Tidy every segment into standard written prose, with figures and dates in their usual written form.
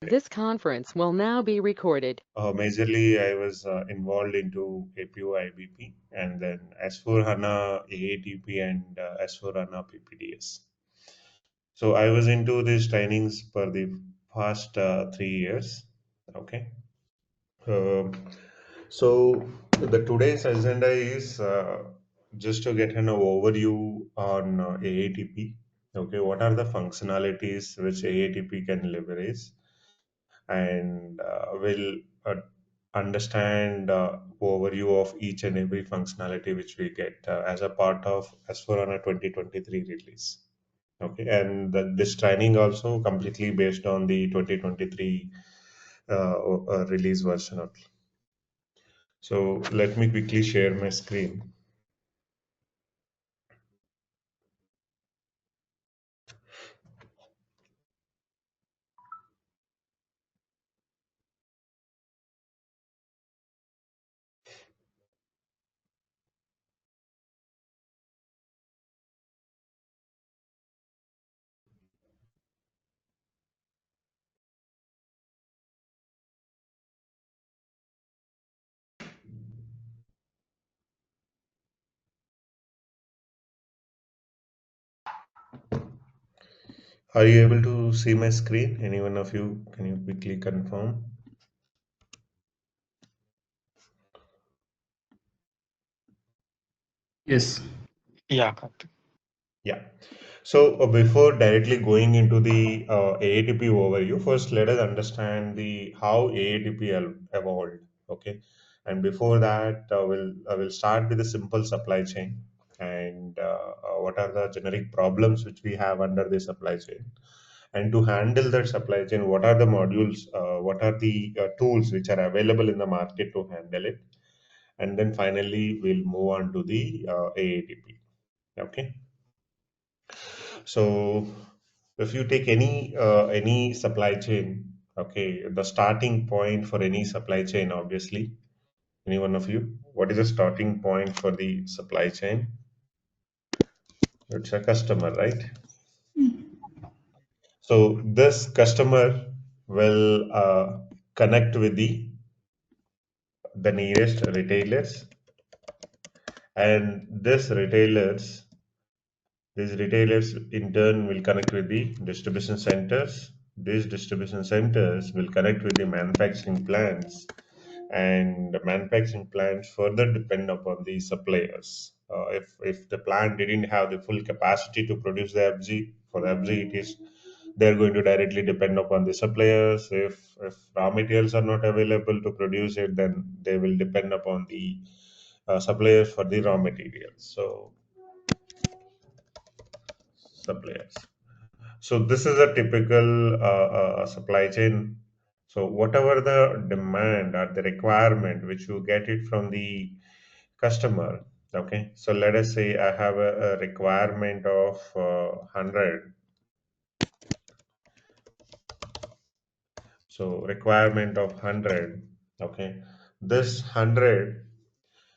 This conference will now be recorded. Majorly, I was involved into APO IBP and then S4HANA aATP and S4HANA PPDS. So I was into these trainings for the past 3 years. Okay. Um so the today's agenda is just to get an overview on aATP. Okay, what are the functionalities which aATP can leverage? And we'll understand overview of each and every functionality which we get as a part of S4HANA 2023 release. Okay, and this training also completely based on the 2023 release version only. So let me quickly share my screen. Are you able to see my screen? Any one of you, can you quickly confirm? Yes. Yeah, Karthik. Yeah. So before directly going into the aATP overview, first let us understand the how aATP evolved. Okay, and before that, I will start with a simple supply chain and what are the generic problems which we have under the supply chain, and to handle that supply chain, what are the modules, what are the tools which are available in the market to handle it, and then finally we'll move on to the aATP. Okay. So if you take any supply chain, okay, the starting point for any supply chain, obviously, any one of you, what is the starting point for the supply chain? It's a customer, right? So this customer will connect with the nearest retailers, and these retailers in turn will connect with the distribution centers. These distribution centers will connect with the manufacturing plants, and the manufacturing plants further depend upon the suppliers. If the plant didn't have the full capacity to produce the FG, for the FG, it is they're going to directly depend upon the suppliers. If raw materials are not available to produce it, then they will depend upon the suppliers for the raw materials. So suppliers. So this is a typical supply chain. So whatever the demand or the requirement which you get it from the customer. Okay. So let us say I have a requirement of 100. So requirement of 100. Okay. This 100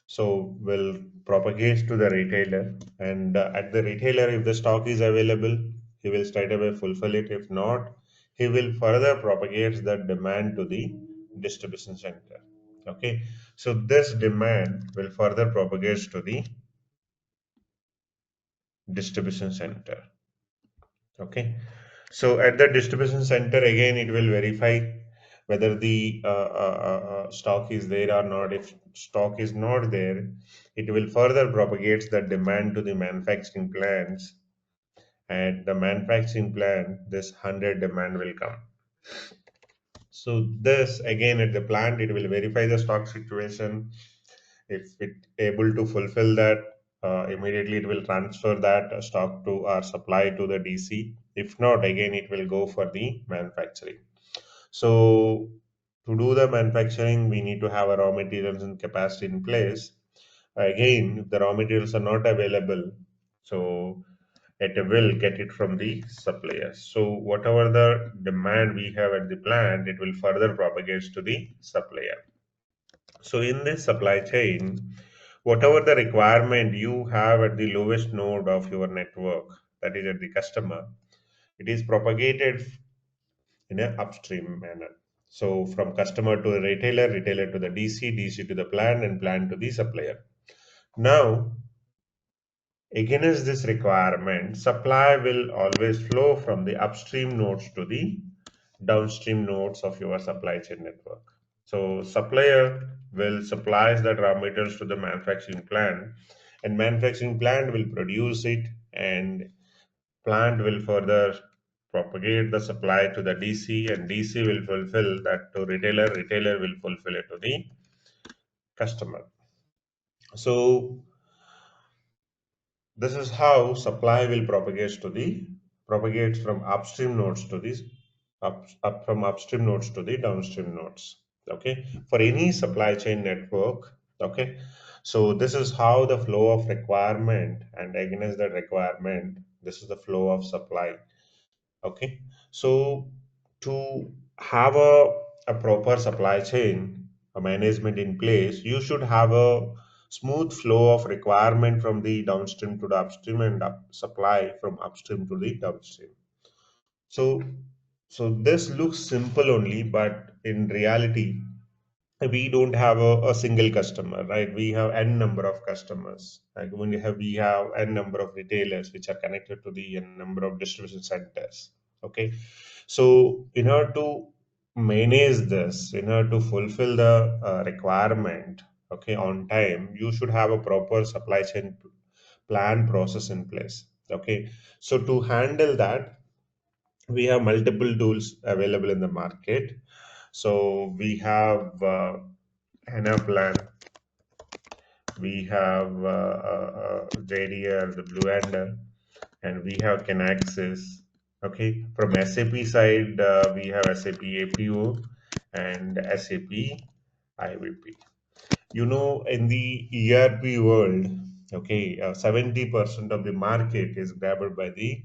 so will propagate to the retailer, and at the retailer, if the stock is available, he will straight away fulfill it. If not, he will further propagate the demand to the distribution center. Okay, so this demand will further propagate to the distribution center. Okay, so at the distribution center, again, it will verify whether the stock is there or not. If stock is not there, it will further propagate the demand to the manufacturing plants. At the manufacturing plant, this 100 demand will come. So this again at the plant, it will verify the stock situation. If it able to fulfill that, immediately it will transfer that stock to our supply to the DC. If not, again it will go for the manufacturing. So to do the manufacturing, we need to have a raw materials and capacity in place. Again, if the raw materials are not available, so it will get it from the suppliers. So whatever the demand we have at the plant, it will further propagate to the supplier. So in this supply chain, whatever the requirement you have at the lowest node of your network, that is at the customer, it is propagated in an upstream manner. So from customer to a retailer, retailer to the DC, DC to the plant, and plant to the supplier. Now, against this requirement, supply will always flow from the upstream nodes to the downstream nodes of your supply chain network. So supplier will supply the raw materials to the manufacturing plant, and manufacturing plant will produce it, and plant will further propagate the supply to the DC, and DC will fulfill that to retailer, retailer will fulfill it to the customer. So this is how supply will propagates from upstream nodes to these up from upstream nodes to the downstream nodes. Okay, for any supply chain network. Okay, so this is how the flow of requirement, and against that requirement, this is the flow of supply. Okay, so to have a proper supply chain management in place, you should have a smooth flow of requirement from the downstream to the upstream, and supply from upstream to the downstream. So, so this looks simple only, but in reality, we don't have a single customer, right? We have n number of customers. Like we have n number of retailers which are connected to the n number of distribution centers. Okay, so in order to manage this, in order to fulfill the requirement, okay, on time, you should have a proper supply chain plan process in place. Okay, so to handle that, we have multiple tools available in the market. So we have HANA plan, we have JDL, the Blue Yonder, and we have Kinaxis. Okay, from SAP side, we have SAP APO and SAP IVP. You know, in the ERP world, okay, 70% of the market is grabbed by the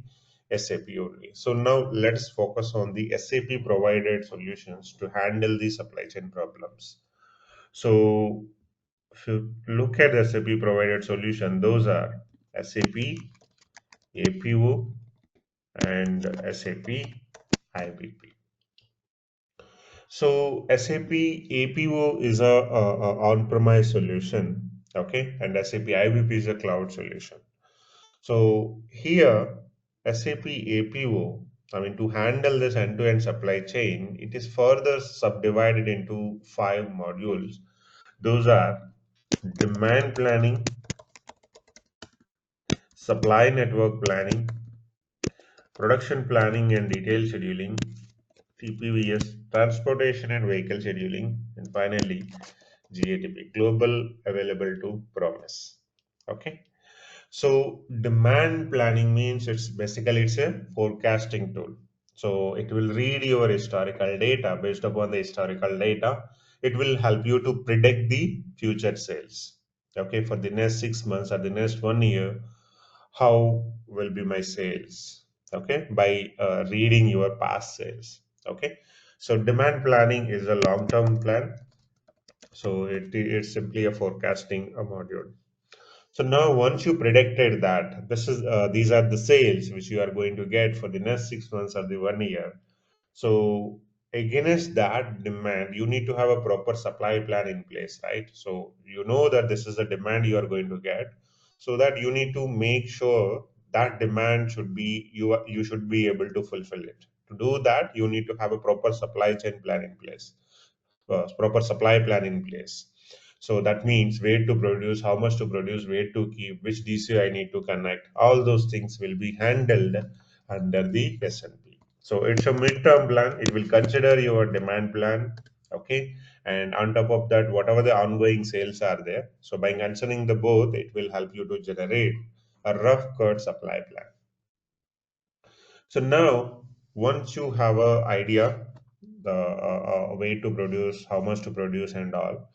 SAP only. So now let's focus on the SAP provided solutions to handle the supply chain problems. So if you look at the SAP provided solution, those are SAP APO and SAP IBP. So SAP APO is a on-premise solution, okay, and SAP IBP is a cloud solution. So here, SAP APO, I mean, to handle this end-to-end supply chain, it is further subdivided into 5 modules. Those are demand planning, supply network planning, production planning and detailed scheduling, TPVS, transportation and vehicle scheduling, and finally GATP, global available to promise. Okay. So demand planning means it's a forecasting tool. So it will read your historical data. Based upon the historical data, it will help you to predict the future sales. Okay, for the next 6 months or the next 1 year, how will be my sales? Okay, by reading your past sales. Okay, so demand planning is a long-term plan. So it's simply a forecasting a module. So now once you predicted that these are the sales which you are going to get for the next 6 months or the 1 year. So against that demand, you need to have a proper supply plan in place, right? So you know that this is the demand you are going to get, so that you need to make sure that demand should be you should be able to fulfill it. To do that, you need to have a proper supply chain plan in place, proper supply plan in place. So that means where to produce, how much to produce, where to keep, which DC I need to connect. All those things will be handled under the S&P. So it's a midterm plan. It will consider your demand plan. Okay. And on top of that, whatever the ongoing sales are there. So by considering the both, it will help you to generate a rough cut supply plan. So now, once you have a idea, the way to produce, how much to produce, and all.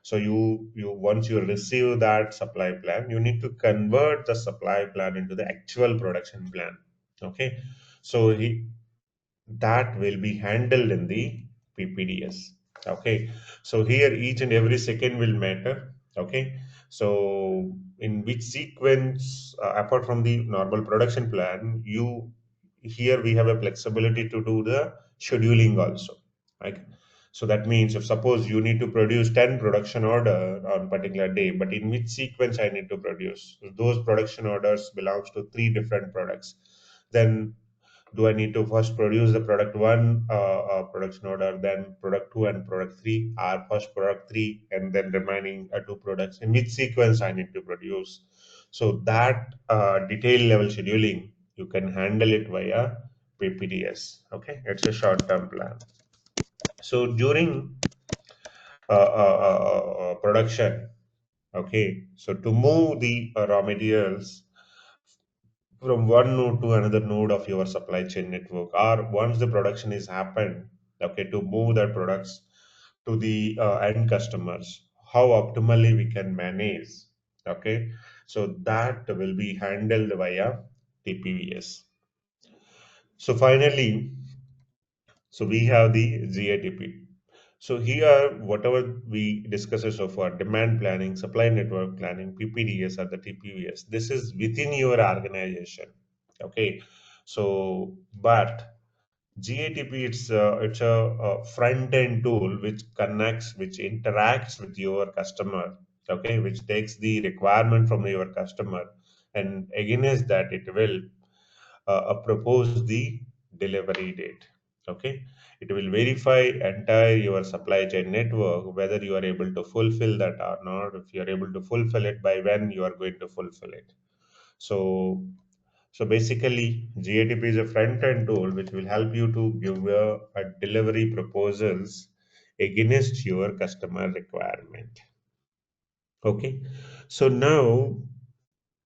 So you once you receive that supply plan, you need to convert the supply plan into the actual production plan. Okay, so that will be handled in the PPDS. Okay, so here each and every second will matter. Okay, so in which sequence, apart from the normal production plan, here we have a flexibility to do the scheduling also, right? So that means if suppose you need to produce 10 production order on particular day, but in which sequence I need to produce, those production orders belongs to three different products, then do I need to first produce the product one production order, then product two and product three, or first product three and then remaining two products? In which sequence I need to produce? So that detail level scheduling you can handle it via PPDS. Okay, it's a short term plan. So during production, okay, so to move the raw materials from one node to another node of your supply chain network, or once the production is happened, okay, to move the products to the end customers, how optimally we can manage, okay, so that will be handled via TPVS. So finally, so we have the GATP. So here, whatever we discussed so far, demand planning, supply network planning, PPDS or the TPVS, this is within your organization. Okay. So, but GATP, it's a front end tool which connects, which interacts with your customer. Okay, which takes the requirement from your customer, and against that it will propose the delivery date. Okay, it will verify entire your supply chain network whether you are able to fulfill that or not. If you are able to fulfill it, by when you are going to fulfill it. So so basically, GATP is a front-end tool which will help you to give a delivery proposals against your customer requirement. Okay, so now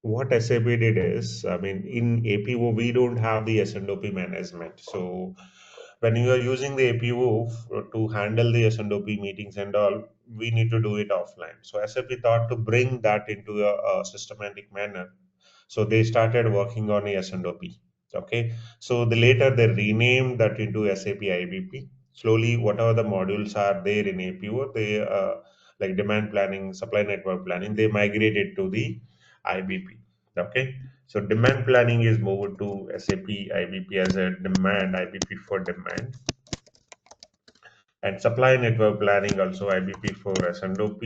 what SAP did is, I mean, in APO we don't have the S&OP management. So when you are using the APO to handle the S&OP meetings and all, we need to do it offline. So SAP thought to bring that into a systematic manner, so they started working on a S&OP. Okay, so the later they renamed that into SAP IBP. Slowly, whatever the modules are there in APO, they like demand planning, supply network planning, they migrated to the IBP. Okay, so demand planning is moved to SAP IBP as a demand IBP for demand, and supply network planning also IBP for S&OP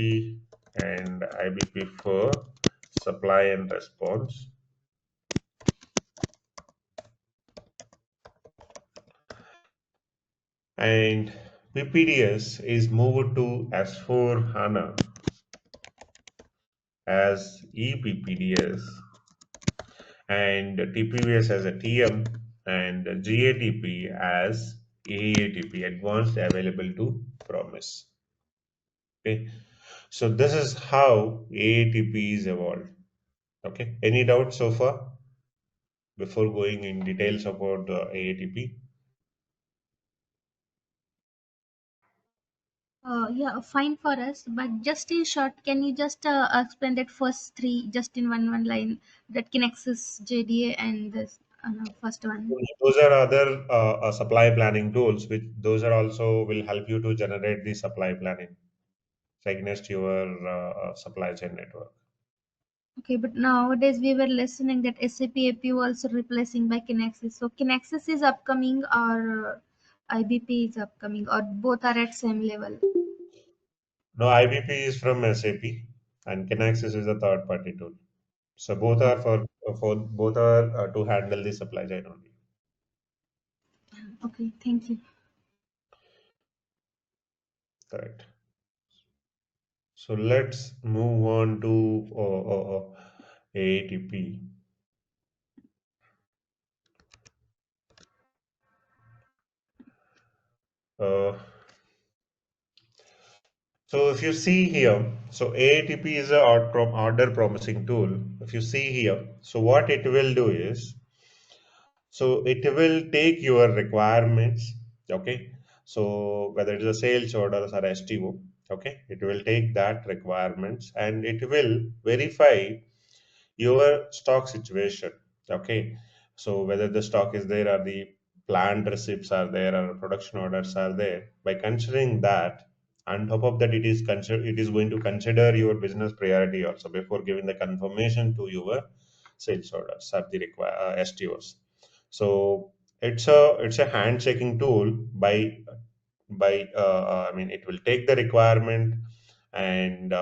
and IBP for supply and response. And PPDS is moved to S4 HANA as ePPDS, and TPVS as a TM, and GATP as aATP, Advanced Available to Promise. Okay, so this is how aATP is evolved. Okay, any doubts so far before going in details about aATP? Yeah, fine for us. But just in short, can you just explain that first three just in one line? That Kinexus, JDA, and this first one. Those are other supply planning tools, which those are also will help you to generate the supply planning against your supply chain network. Okay, but nowadays we were listening that SAP APU also replacing by Kinexus. So Kinexus is upcoming or IBP is upcoming or both are at same level. No, IBP is from SAP, and Kinaxis is a third party tool. So both are for both are to handle the supply chain only. Okay, thank you. Correct. So let's move on to AATP. Uh, so if you see here, so AATP is a order promising tool. If you see here, so what it will do is, so it will take your requirements, okay? So whether it is a sales orders or STO, okay, it will take that requirements and it will verify your stock situation, okay? So whether the stock is there or the planned receipts are there or production orders are there. By considering that, on top of that, it is going to consider your business priority also before giving the confirmation to your sales orders or the STOs. So It's a hand checking tool I mean, it will take the requirement, and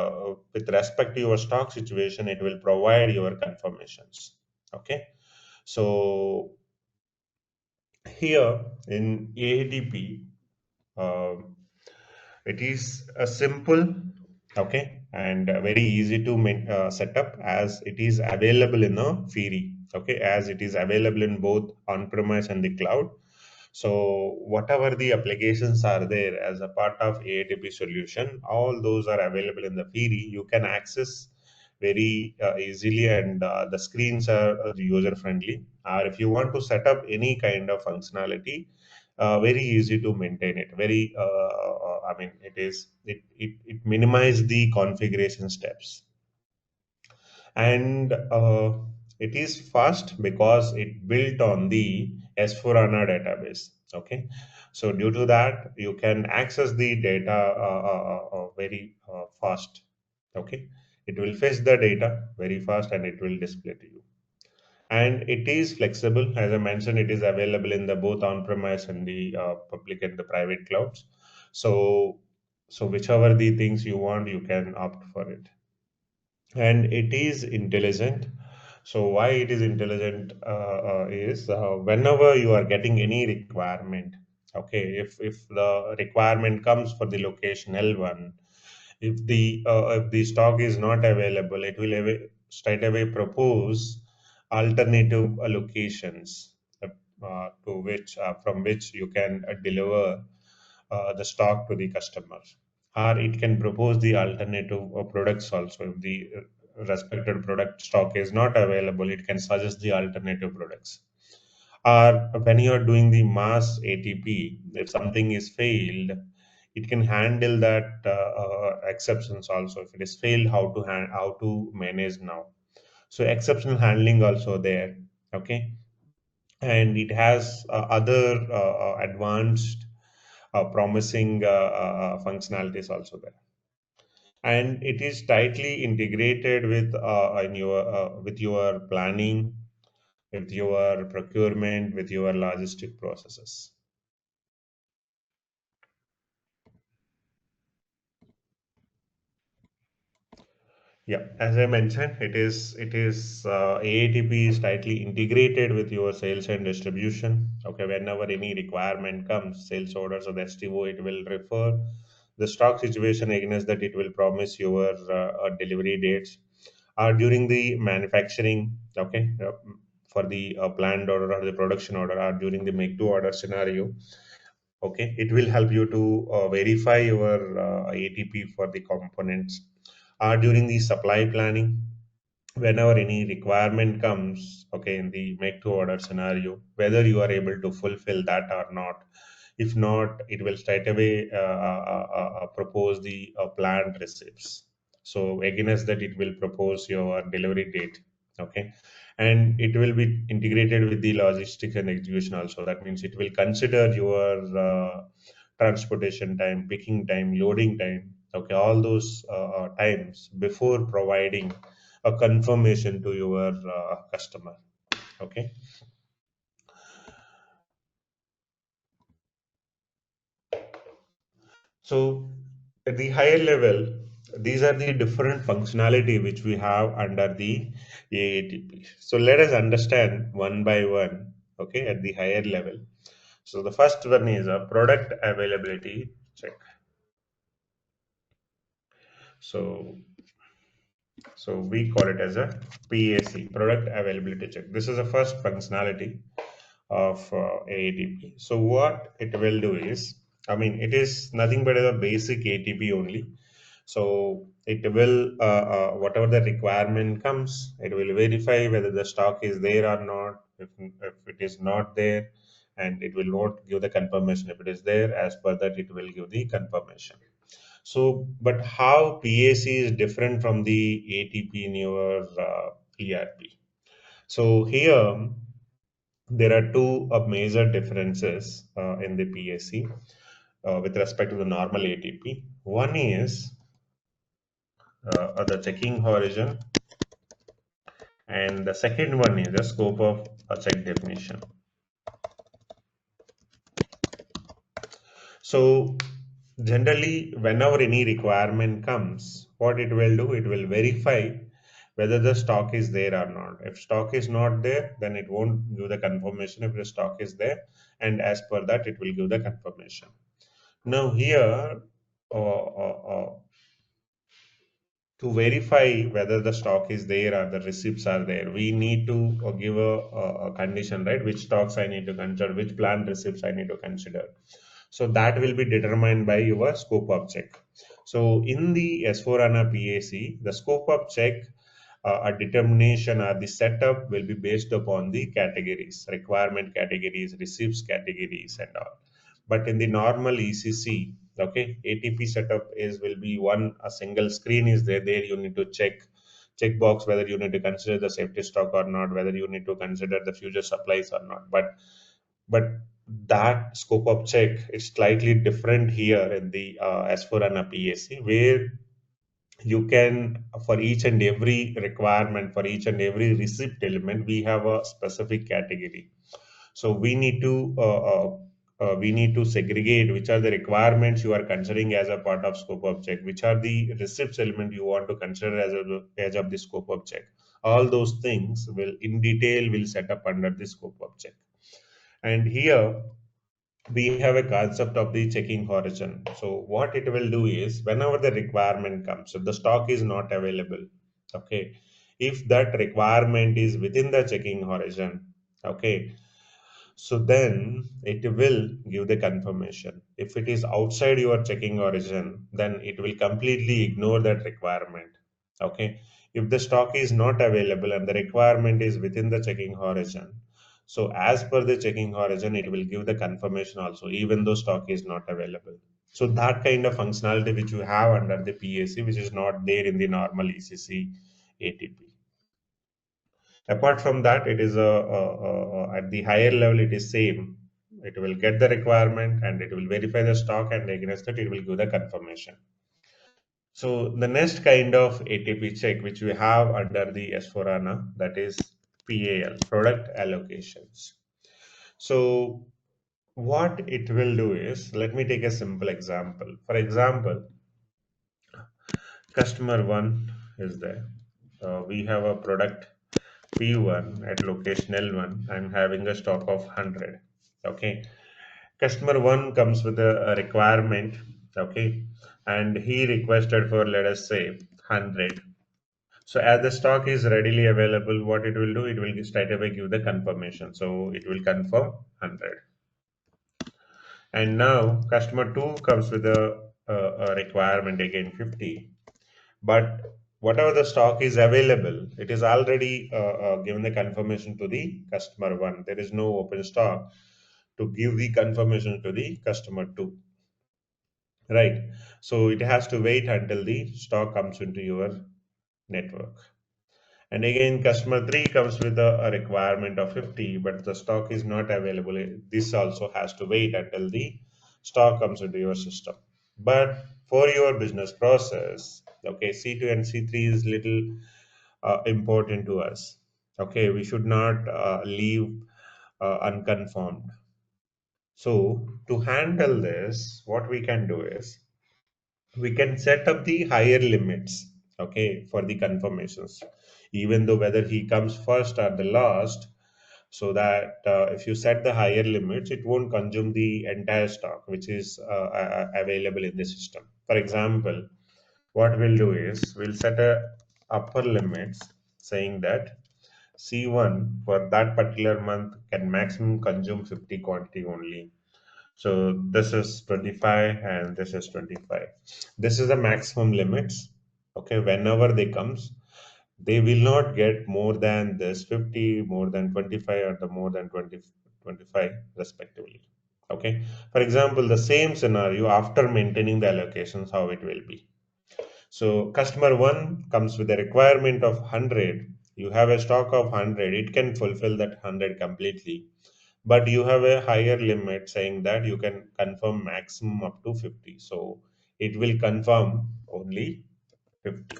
with respect to your stock situation, it will provide your confirmations. Okay, so here in aATP, um, it is a simple, okay, and very easy to set up, as it is available in a Fiori, okay, as it is available in both on-premise and the cloud. So whatever the applications are there as a part of aATP solution, all those are available in the Fiori. You can access very easily, and the screens are user friendly. Or if you want to set up any kind of functionality, very easy to maintain it. I mean, it minimize the configuration steps, and it is fast because it built on the S4HANA database. Okay, so due to that, you can access the data very fast. Okay, it will fetch the data very fast and it will display to you. And it is flexible, as I mentioned. It is available in the both on-premise and the public and the private clouds. So, so whichever the things you want, you can opt for it, and it is intelligent. So why it is intelligent is whenever you are getting any requirement, okay, if the requirement comes for the location L1, if the stock is not available, it will straight away propose alternative allocations, to which from which you can deliver the stock to the customer, or it can propose the alternative products also. If the respected product stock is not available, it can suggest the alternative products. Or when you are doing the mass ATP, if something is failed, it can handle that exceptions also. If it is failed, how to manage now. So exceptional handling also there. Okay, and it has other advanced promising functionalities also there, and it is tightly integrated with your planning, with your procurement, with your logistic processes. Yeah, as I mentioned, it is AATP is tightly integrated with your sales and distribution. Okay, whenever any requirement comes, sales orders or the STO, it will refer the stock situation against that. It will promise your delivery dates. During the manufacturing, okay, for the planned order or the production order, or during the make to order scenario, okay, it will help you to verify your ATP for the components. During the supply planning, whenever any requirement comes, okay, in the make to order scenario, whether you are able to fulfill that or not. If not, it will straight away propose the planned receipts. So against that, it will propose your delivery date. Okay, and it will be integrated with the logistics and execution also. That means it will consider your transportation time, picking time, loading time. Okay, all those times before providing a confirmation to your customer. Okay, so at the higher level, these are the different functionality which we have under the AATP. So let us understand one by one. Okay, at the higher level. So the first one is a product availability check. So so we call it as a PAC, product availability check. This is the first functionality of aATP. So what it will do is, I mean, it is nothing but a basic ATP only. So it will, whatever the requirement comes, it will verify whether the stock is there or not. If it is not there, and it will not give the confirmation. If it is there, as per that, it will give the confirmation. So, but how PAC is different from the ATP in your ERP? So here there are two major differences in the PAC with respect to the normal ATP. One is the checking horizon, and the second one is the scope of a check definition. So generally, whenever any requirement comes, what it will do, it will verify whether the stock is there or not. If stock is not there, then it won't give the confirmation. If the stock is there, and as per that, it will give the confirmation. Now here, to verify whether the stock is there or the receipts are there, we need to give a condition, right? Which stocks I need to consider, which planned receipts I need to consider. So that will be determined by your scope of check. So in the S4HANA PAC, the scope of check, a determination or the setup will be based upon the categories, requirement categories, receipts categories, and all. But in the normal ECC, okay, ATP setup is will be one, a single screen is there. There you need to check box whether you need to consider the safety stock or not, whether you need to consider the future supplies or not. But that scope of check is slightly different here in the S4HANA PAC, where you can, for each and every requirement, for each and every receipt element, we have a specific category. So we need to segregate which are the requirements you are considering as a part of scope of check, which are the receipts element you want to consider as of the scope of check. All those things will in detail will set up under the scope of check. And here we have a concept of the checking horizon. So what it will do is, whenever the requirement comes, if the stock is not available, okay, if that requirement is within the checking horizon, okay, so then it will give the confirmation. If it is outside your checking horizon, then it will completely ignore that requirement. Okay. If the stock is not available and the requirement is within the checking horizon, so as per the checking horizon, it will give the confirmation also, even though stock is not available. So that kind of functionality which you have under the PAC, which is not there in the normal ECC ATP. Apart from that, it is at the higher level, it is same. It will get the requirement and it will verify the stock, and against that, it will give the confirmation. So the next kind of ATP check which we have under the S4HANA, that is PAL, product allocations. So what it will do is, let me take a simple example. For example, customer one is there. We have a product P1 at location L1. I'm having a stock of 100. Okay. Customer 1 comes with a requirement. Okay. And he requested for, let us say, 100. So as the stock is readily available, what it will do, it will straight away give the confirmation. So it will confirm 100. And now customer 2 comes with a requirement again 50. But whatever the stock is available, it is already given the confirmation to the customer one. There is no open stock to give the confirmation to the customer two, right? So it has to wait until the stock comes into your network. And again, customer 3 comes with a requirement of 50, but the stock is not available. This also has to wait until the stock comes into your system. But for your business process, okay, C2 and C3 is little important to us. Okay, we should not leave unconfirmed. So to handle this, what we can do is we can set up the higher limits, okay, for the confirmations, even though whether he comes first or the last, so that if you set the higher limits, it won't consume the entire stock which is available in the system. For example, what we'll do is we'll set a upper limits saying that C1 for that particular month can maximum consume 50 quantity only. So this is 25 and this is 25. This is the maximum limits. Okay, whenever they comes, they will not get more than this 50, more than 25, or the more than 20, 25 respectively. Okay. For example, the same scenario after maintaining the allocations, how it will be. So customer one comes with a requirement of 100. You have a stock of 100. It can fulfill that 100 completely, but you have a higher limit saying that you can confirm maximum up to 50. So it will confirm only 50.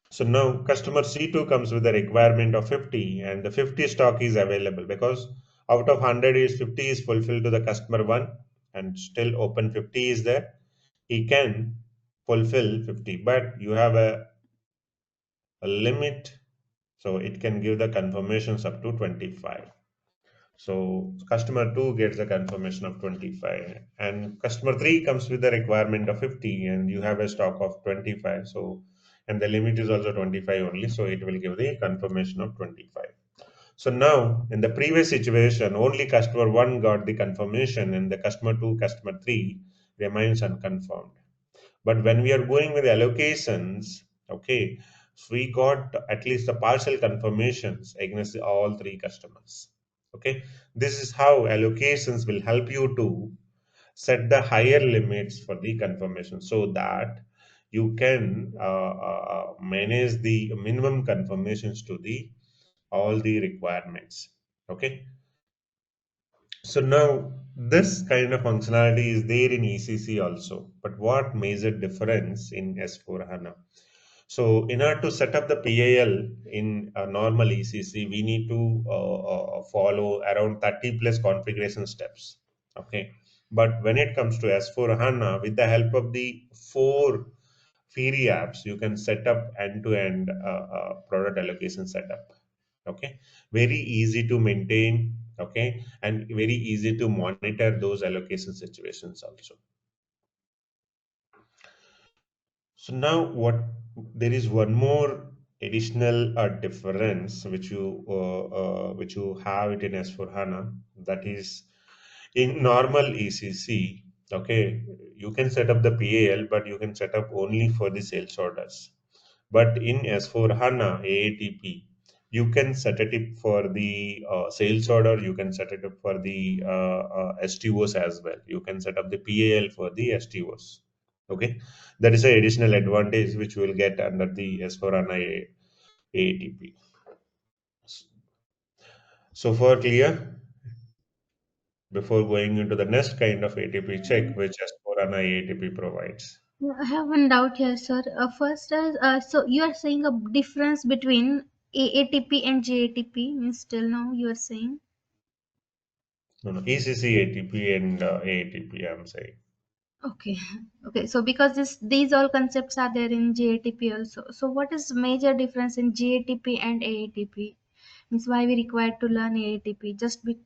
So now customer C2 comes with a requirement of 50, and the 50 stock is available because out of 100 is 50 is fulfilled to the customer 1, and still open 50 is there, he can fulfill 50, but you have a limit, so it can give the confirmations up to 25. So customer 2 gets a confirmation of 25, and customer 3 comes with the requirement of 50, and you have a stock of 25. So, and the limit is also 25 only, so it will give the confirmation of 25. So now, in the previous situation, only customer 1 got the confirmation, and the customer 2, customer 3 remains unconfirmed. But when we are going with allocations, okay, so we got at least the partial confirmations against all three customers. Okay, this is how allocations will help you to set the higher limits for the confirmation so that you can manage the minimum confirmations to the all the requirements. Okay, so now this kind of functionality is there in ECC also, but what major difference in S4 HANA? So in order to set up the PAL in a normal ECC, we need to follow around 30 plus configuration steps. Okay, but when it comes to S4 HANA, with the help of the four Fiori apps, you can set up end-to-end product allocation setup. Okay, very easy to maintain. Okay, and very easy to monitor those allocation situations also. So now what, there is one more additional difference which you have it in S4 HANA, that is in normal ECC. Okay, you can set up the PAL, but you can set up only for the sales orders. But in S4 HANA aATP, you can set it up for the sales order, you can set it up for the STOs as well. You can set up the PAL for the STOs. Okay, that is an additional advantage which you will get under the S4 HANA aATP. So for clear, before going into the next kind of ATP check, which S4 HANA aATP provides. Yeah, I have one doubt here, sir. First, so you are saying a difference between aATP and JATP means till now you are saying. No, no, ECC ATP and aATP, I'm saying. Okay, okay. So because these all concepts are there in JATP also. So what is major difference in JATP and aATP? Means why we required to learn aATP? Just be.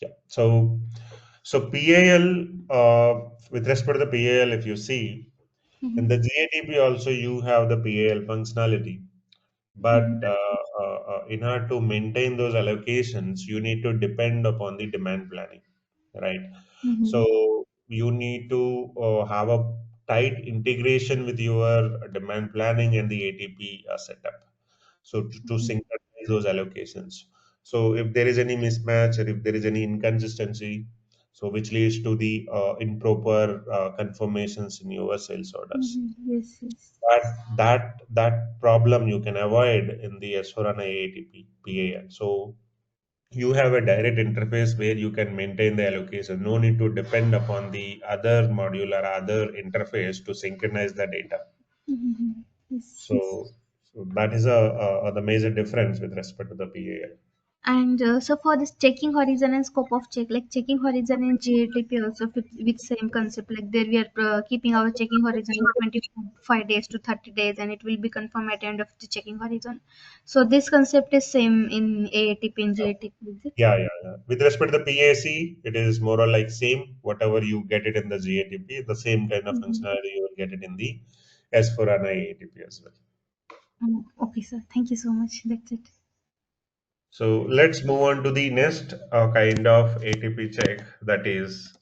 Yeah. So PAL, with respect to the PAL, if you see in Mhm, the GATP also you have the PAL functionality, but mhm, in order to maintain those allocations, you need to depend upon the demand planning, right? mhm, So you need to have a tight integration with your demand planning and the ATP setup. So to mhm, synchronize those allocations. So if there is any mismatch or if there is any inconsistency, so which leads to the improper confirmations in your sales orders. mhm. Yes, yes. That problem you can avoid in the S4HANA aATP PAL. So you have a direct interface where you can maintain the allocation. No need to depend upon the other module or other interface to synchronize the data. Mhm. Yes, yes. So that is the major difference with respect to the PAL. And so for this checking horizon and scope of check, like checking horizon in GATP also fit with same concept. Like there we are keeping our checking horizon of 25 days to 30 days, and it will be confirmed at the end of the checking horizon. So this concept is same in aATP and GATP, is it? Yeah, yeah, yeah. With respect to the PAC, it is more or like same. Whatever you get it in the GATP, the same kind of Mhm. functionality you will get it in the S4HANA AATP as well. Okay, sir. Thank you so much. That's it. So let's move on to the next kind of ATP check, that is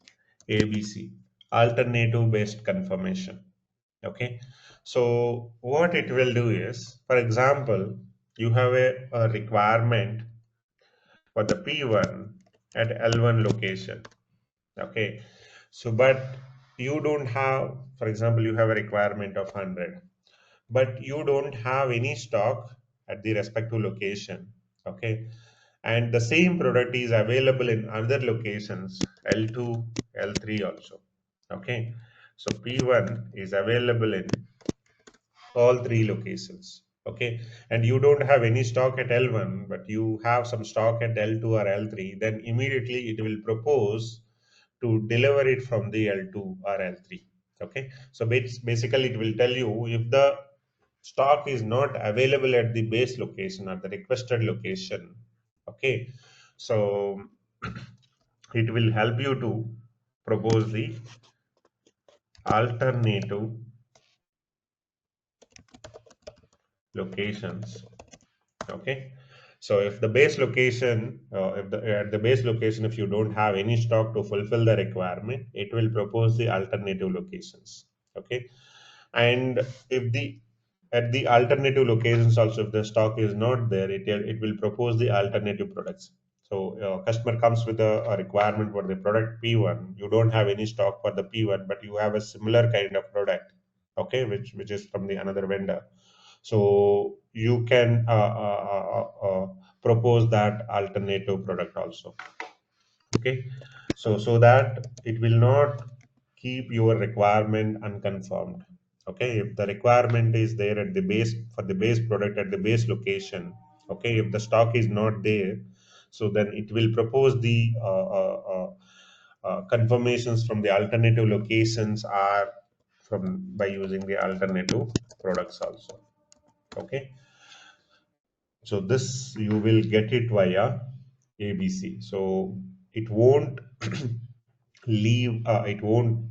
ABC, alternative based confirmation. Okay. So what it will do is, for example, you have a requirement for the P1 at L1 location. Okay. So, but you don't have, for example, you have a requirement of 100, but you don't have any stock at the respective location. Okay. And the same product is available in other locations, L2, L3 also. Okay. So P1 is available in all three locations. Okay, and you don't have any stock at L1, but you have some stock at L2 or L3, then immediately it will propose to deliver it from the L2 or L3. Okay, so basically it will tell you if the stock is not available at the base location or the requested location. Okay, so it will help you to propose the alternative locations. Okay, so if the base location, if the at the base location, if you don't have any stock to fulfill the requirement, it will propose the alternative locations. Okay, and if the at the alternative locations also, if the stock is not there, it will propose the alternative products. So customer comes with a requirement for the product P1. You don't have any stock for the P1, but you have a similar kind of product, okay, which is from the another vendor. So you can propose that alternative product also. Okay, so that it will not keep your requirement unconfirmed. Okay, if the requirement is there at the base for the base product at the base location, okay, if the stock is not there, so then it will propose the confirmations from the alternative locations are from by using the alternative products also. Okay, so this you will get it via ABC. So it won't it won't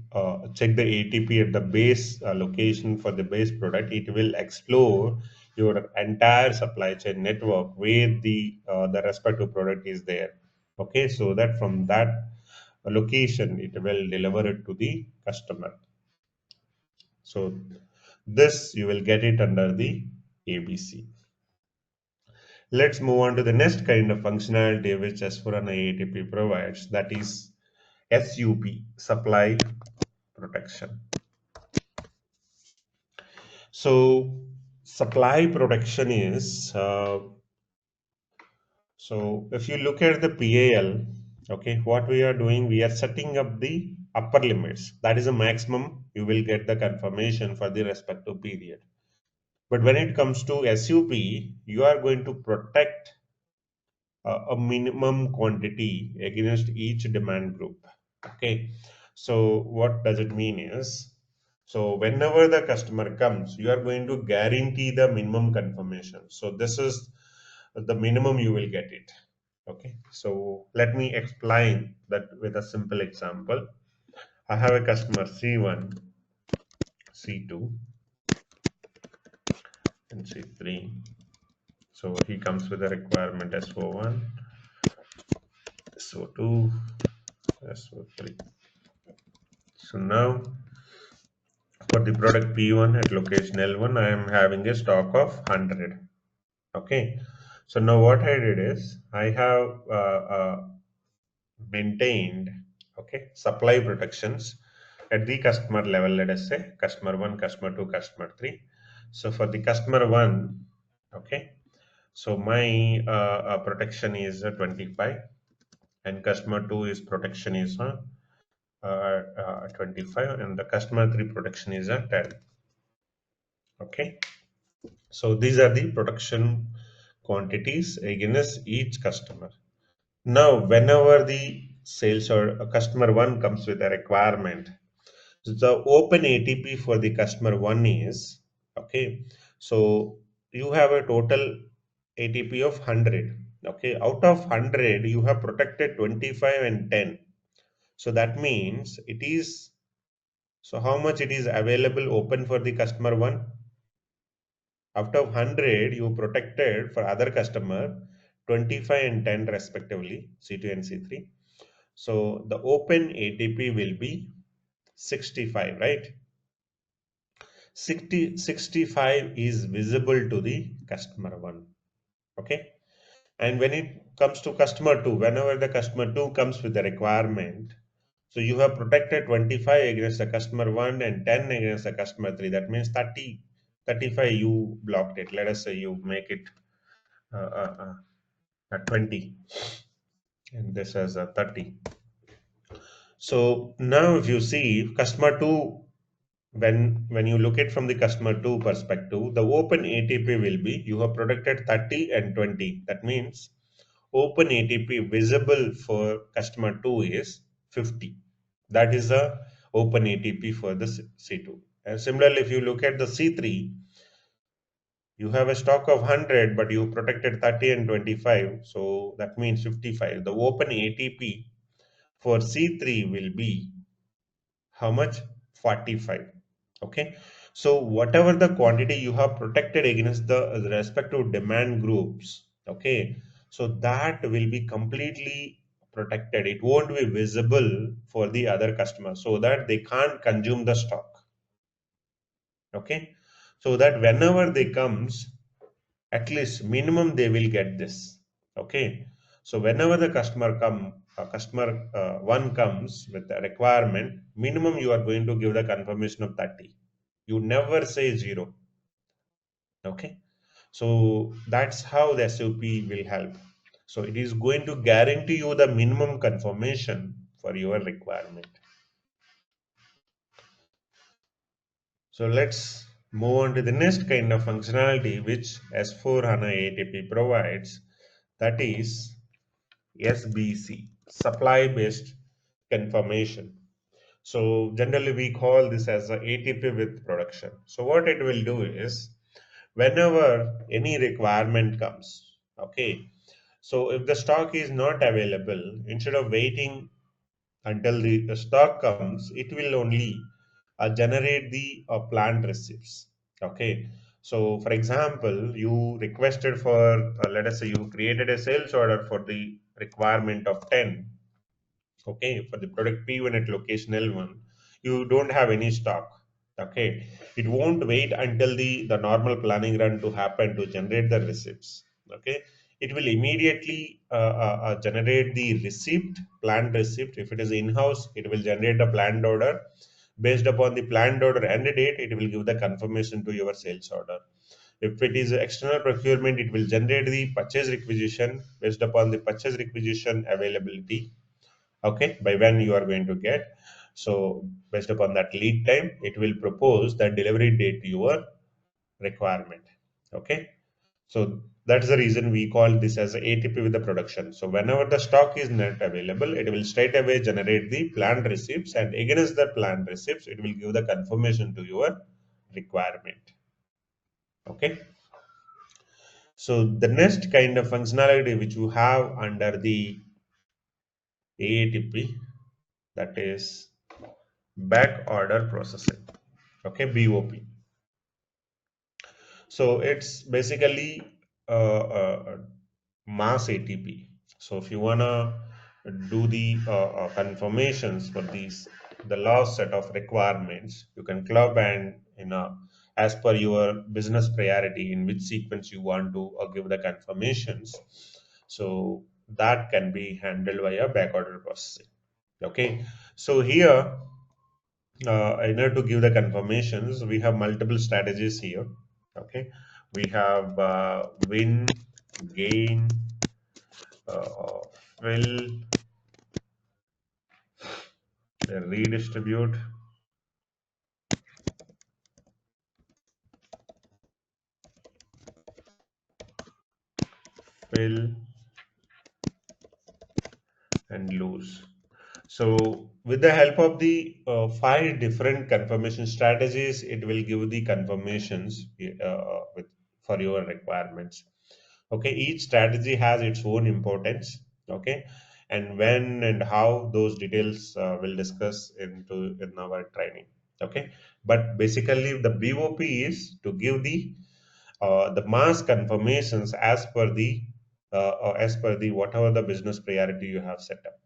check the ATP at the base location for the base product. It will explore your entire supply chain network where the respective product is there. Okay, so that from that location it will deliver it to the customer. So this you will get it under the ABC. Let's move on to the next kind of functionality which S4HANA aATP provides, that is SUP, supply protection. So supply protection is so if you look at the PAL, okay, what we are doing, we are setting up the upper limits. That is a maximum you will get the confirmation for the respective period. But when it comes to SUP, you are going to protect a minimum quantity against each demand group. Okay, so what does it mean is, so whenever the customer comes, you are going to guarantee the minimum confirmation. So this is the minimum you will get it. Okay, so let me explain that with a simple example. I have a customer C1, C2, and C3. So he comes with a requirement S01, SO2, SO3. So now for the product P1 at location L1, I am having a stock of 100. Okay. So now what I did is I have maintained, okay, supply protections at the customer level. Let us say customer 1, customer 2, customer 3. So for the customer 1, okay, so my protection is 25, and customer 2 is protection is 25, and the customer 3 protection is 10. Okay, so these are the production quantities against each customer. Now, whenever the sales or a customer one comes with a requirement, the open ATP for the customer one is okay. So you have a total ATP of 100. Okay, out of 100, you have protected 25 and 10. So that means it is, so how much it is available open for the customer one? Out of 100, you protected for other customer 25 and 10 respectively, C2 and C3. So the open ATP will be 65, right? 65 is visible to the customer one. Okay. And when it comes to customer two, whenever the customer two comes with the requirement, so you have protected 25 against the customer one and 10 against the customer three. That means 30, 35 you blocked it. Let us say you make it at 20 and this as a 30. So now if you see customer 2, when you look at from the customer 2 perspective, the open ATP will be you have protected 30 and 20. That means open ATP visible for customer 2 is 50. That is the open ATP for the C2. And similarly, if you look at the C3, you have a stock of 100, but you protected 30 and 25. So that means 55. The open ATP for C3 will be how much? 45. Okay. So whatever the quantity you have protected against the respective demand groups, okay, so that will be completely protected. It won't be visible for the other customers so that they can't consume the stock. Okay. So that whenever they comes, at least minimum they will get this. Okay. So whenever the customer one comes with a requirement, minimum you are going to give the confirmation of 30. You never say zero. Okay. So that's how the SOP will help. So it is going to guarantee you the minimum confirmation for your requirement. So let's move on to the next kind of functionality which S4HANA aATP provides, that is SBC, supply based confirmation. So generally we call this as a ATP with production. So what it will do is whenever any requirement comes, okay, so if the stock is not available, instead of waiting until the stock comes, it will only generate the planned receipts. Okay. So for example, you requested for, let us say you created a sales order for the requirement of 10. Okay, for the product P1 at location L1, you don't have any stock. Okay, it won't wait until the normal planning run to happen to generate the receipts. Okay, it will immediately generate the receipt, planned receipt. If it is in-house, it will generate the planned order. Based upon the planned order and the date, it will give the confirmation to your sales order. If it is external procurement, it will generate the purchase requisition based upon the purchase requisition availability, okay, by when you are going to get. So based upon that lead time, it will propose that delivery date to your requirement. Okay, so that's the reason we call this as a ATP with the production. So whenever the stock is not available, it will straight away generate the planned receipts, and against the planned receipts, it will give the confirmation to your requirement. Okay, so the next kind of functionality which you have under the aATP, that is back order processing. Okay, BOP. So it's basically mass ATP. So if you wanna do the confirmations for these, the last set of requirements, you can club and as per your business priority in which sequence you want to give the confirmations. So that can be handled via back order processing. Okay, so here in order to give the confirmations, we have multiple strategies here. Okay, we have win, gain, uh, fill, redistribute, fill, and lose. So, with the help of the five different confirmation strategies, it will give the confirmations with, for your requirements. Okay, each strategy has its own importance. Okay, and when and how, those details we'll discuss in our training. Okay, but basically the BOP is to give the mass confirmations as per the whatever the business priority you have set up.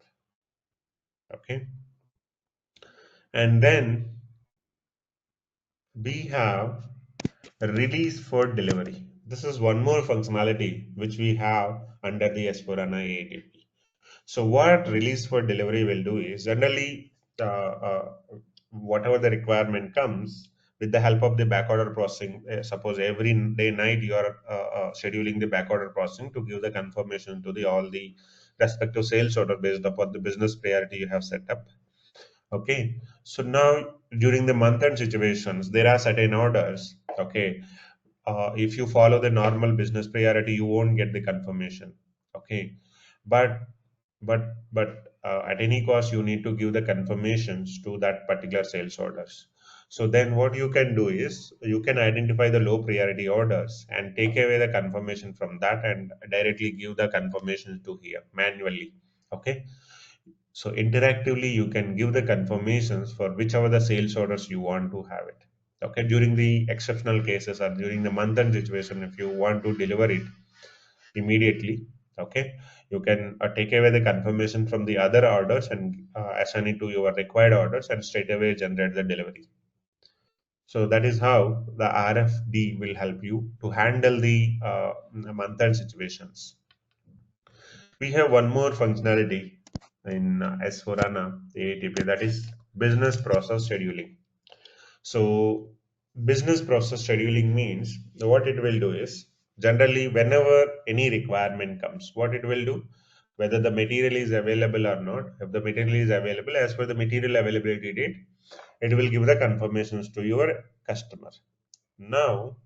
Okay, and then we have release for delivery. This is one more functionality which we have under the S4HANA aATP. So what release for delivery will do is generally whatever the requirement comes, with the help of the backorder processing, suppose every day night you are scheduling the backorder processing to give the confirmation to the all the respective sales order based upon the business priority you have set up. Okay, so now during the month end situations, there are certain orders. Okay, if you follow the normal business priority, you won't get the confirmation. Okay, but but at any cost you need to give the confirmations to that particular sales orders. So then what you can do is you can identify the low priority orders and take away the confirmation from that and directly give the confirmation to here manually. Okay. So interactively, you can give the confirmations for whichever the sales orders you want to have it. Okay, during the exceptional cases or during the month-end situation, if you want to deliver it immediately, okay, you can take away the confirmation from the other orders and assign it to your required orders and straight away generate the delivery. So that is how the RFD will help you to handle the month-end situations. We have one more functionality in S4HANA, aATP, that is business process scheduling. So, business process scheduling means what it will do is generally, whenever any requirement comes, what it will do, whether the material is available or not, if the material is available as per the material availability date, it will give the confirmations to your customer. Now,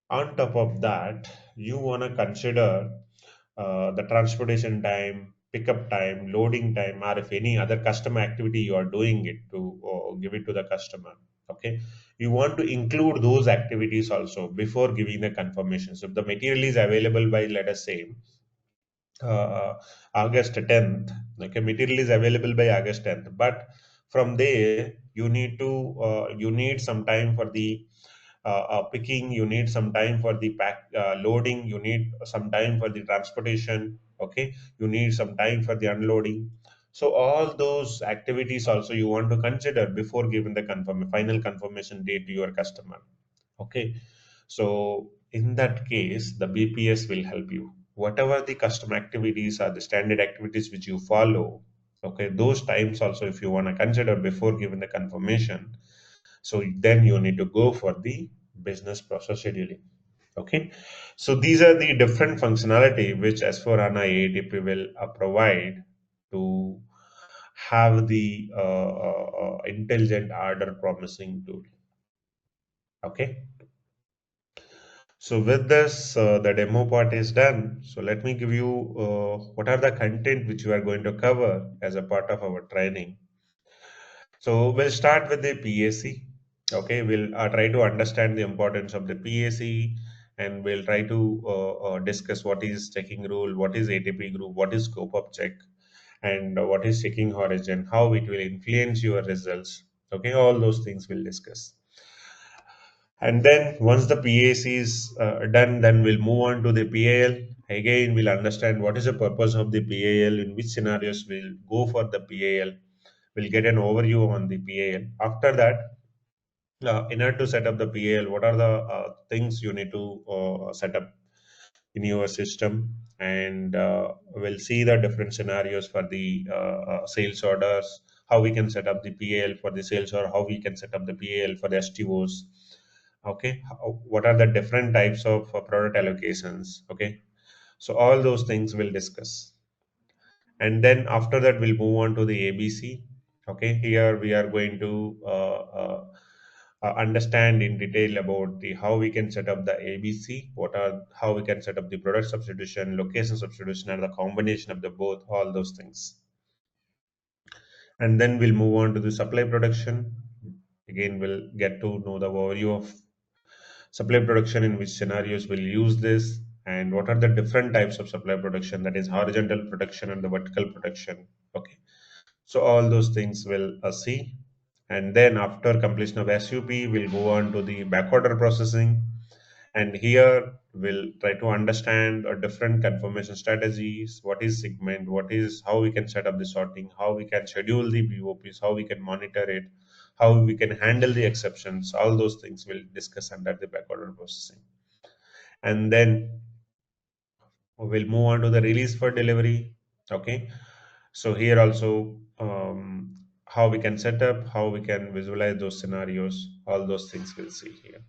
on top of that, you want to consider the transportation time, pickup time, loading time, or if any other customer activity you are doing it to give it to the customer. Okay, you want to include those activities also before giving the confirmation. So if the material is available by, let us say, uh, August 10th. Okay, material is available by August 10th, but from there you need to you need some time for the picking, you need some time for the pack loading, you need some time for the transportation. Okay, you need some time for the unloading. So all those activities also you want to consider before giving the final confirmation date to your customer. Okay, so in that case, the BPS will help you. Whatever the custom activities are the standard activities which you follow, okay, those times also if you want to consider before giving the confirmation, so then you need to go for the business process scheduling. Okay, so these are the different functionality which S4HANA aATP will provide to have the intelligent order promising tool. Okay. So with this, the demo part is done. So let me give you what are the content which we are going to cover as a part of our training. So we'll start with the PAC. Okay, we'll try to understand the importance of the PAC, and we'll try to discuss what is checking rule, what is ATP group, what is scope of check, and what is checking horizon, how it will influence your results. Okay, all those things we'll discuss. And then once the PAC is done, then we'll move on to the PAL. Again, we'll understand what is the purpose of the PAL, in which scenarios we'll go for the PAL. We'll get an overview on the PAL. After that, in order to set up the PAL, what are the things you need to set up in your system? And we'll see the different scenarios for the sales orders, how we can set up the PAL for the sales, or how we can set up the PAL for the STOs. Okay, what are the different types of product allocations? Okay, so all those things we'll discuss. And then after that we'll move on to the ABC. Okay, here we are going to understand in detail about the how we can set up the ABC, what are how we can set up the product substitution, location substitution, and the combination of the both, all those things. And then we'll move on to the supply production. Again, we'll get to know the overview of supply production, in which scenarios we'll use this, and what are the different types of supply production, that is horizontal production and the vertical production. Okay, so all those things we'll see. And then after completion of SUP, we'll go on to the backorder processing. And here we'll try to understand different confirmation strategies, what is segment, what is how we can set up the sorting, how we can schedule the BOPs, how we can monitor it, how we can handle the exceptions. All those things we'll discuss under the backorder processing. And then we'll move on to the release for delivery. Okay, so here also how we can set up, how we can visualize those scenarios, all those things we'll see here.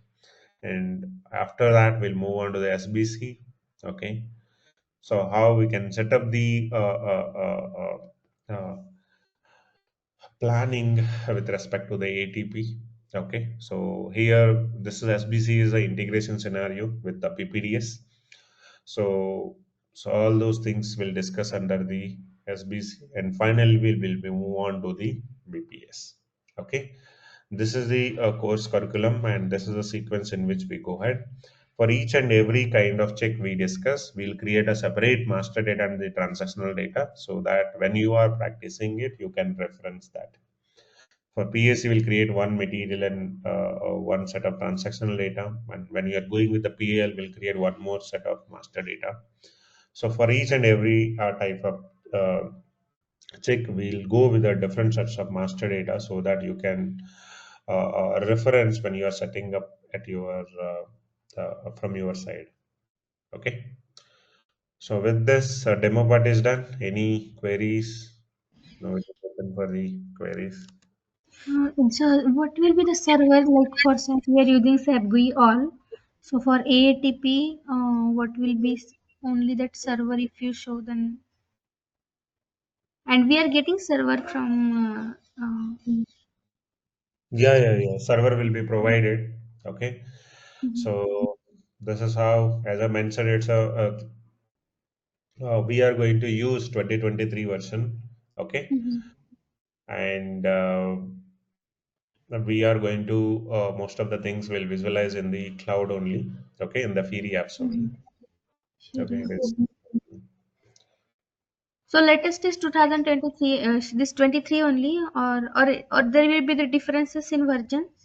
And after that we'll move on to the SBC. Okay, so how we can set up the planning with respect to the ATP. Okay, so here this is SBC is the integration scenario with the PPDS. So, so all those things we'll discuss under the SBC, and finally we'll move on to the BPS. Okay, this is the course curriculum, and this is the sequence in which we go ahead. For each and every kind of check we discuss, we'll create a separate master data and the transactional data so that when you are practicing it, you can reference that. For PS, you will create one material and one set of transactional data. And when you are going with the PL, we'll create one more set of master data. So for each and every type of check, we'll go with the different sets of master data so that you can reference when you are setting up at your from your side. Okay. So with this demo part is done. Any queries? No, it is open for the queries. So what will be the server like for SAP? We are using SAP GUI all. So for aATP, what will be only that server if you show then? And we are getting server from. Yeah. Server will be provided. Okay. Mhm, So this is how, as I mentioned, we are going to use 2023 version. Okay. mhm, And we are going to, most of the things will visualize in the cloud only. Okay. In the Fiori apps only. mhm. Sure, Okay. yeah. That's, So latest is 2023. This 23 only, or there will be the differences in versions.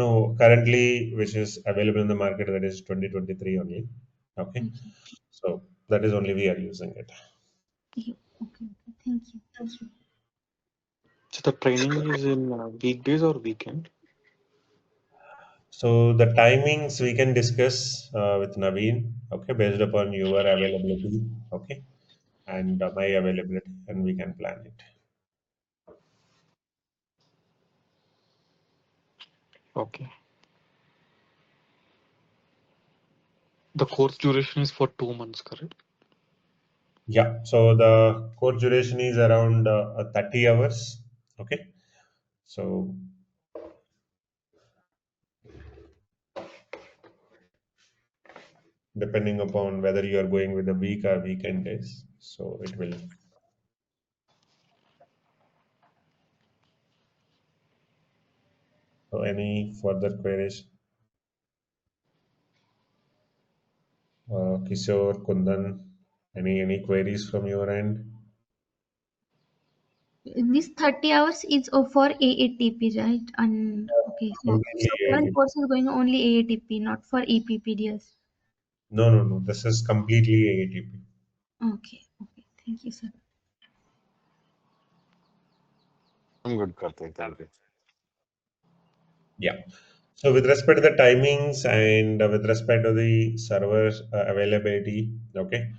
no, currently, which is available in the market, that is 2023 only. Okay. Okay. So that is only we are using it. Okay. Okay. Thank you. So the training is in weekdays or weekend? So the timings we can discuss with Naveen, okay, based upon your availability, okay, and my availability, and we can plan it. Okay. The course duration is for 2 months, correct? Yeah. So the course duration is around 30 hours, okay. So depending upon whether you are going with the week or weekend days, so it will. So any further queries, Kishore, Kundan, any queries from your end? This 30 hours is for aATP, right? And okay, Completely so current 80. course is going only aATP, not for EPPDS. No. This is completely AATP. Okay, okay. Thank you, sir. I'm good, Karthik. Thank you. Yeah. So with respect to the timings and with respect to the server availability, okay,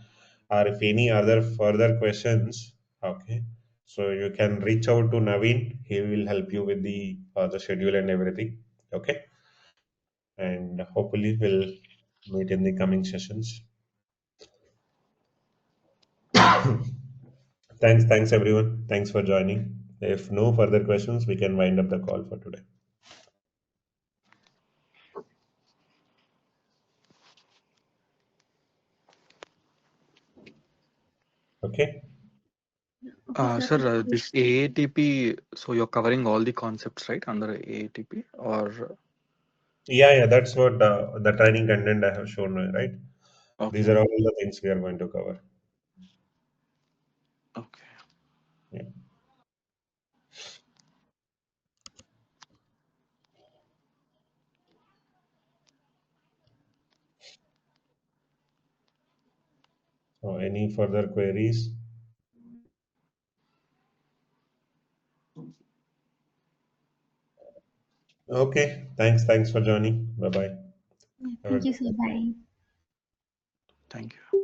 or if any other further questions, okay, so you can reach out to Naveen. He will help you with the schedule and everything, okay, and hopefully we'll meet in the coming sessions. Thanks everyone. Thanks for joining. If no further questions, we can wind up the call for today. Okay. Okay, sir. Sir, this aATP, so you're covering all the concepts, right, under aATP? Or Yeah. That's what the training content I have shown, right? These okay, are all the things we are going to cover. okay. Yeah. So any further queries? Okay. Thanks for joining. Bye bye. Yeah, Have a thank good you, sir. day. Bye. Thank you.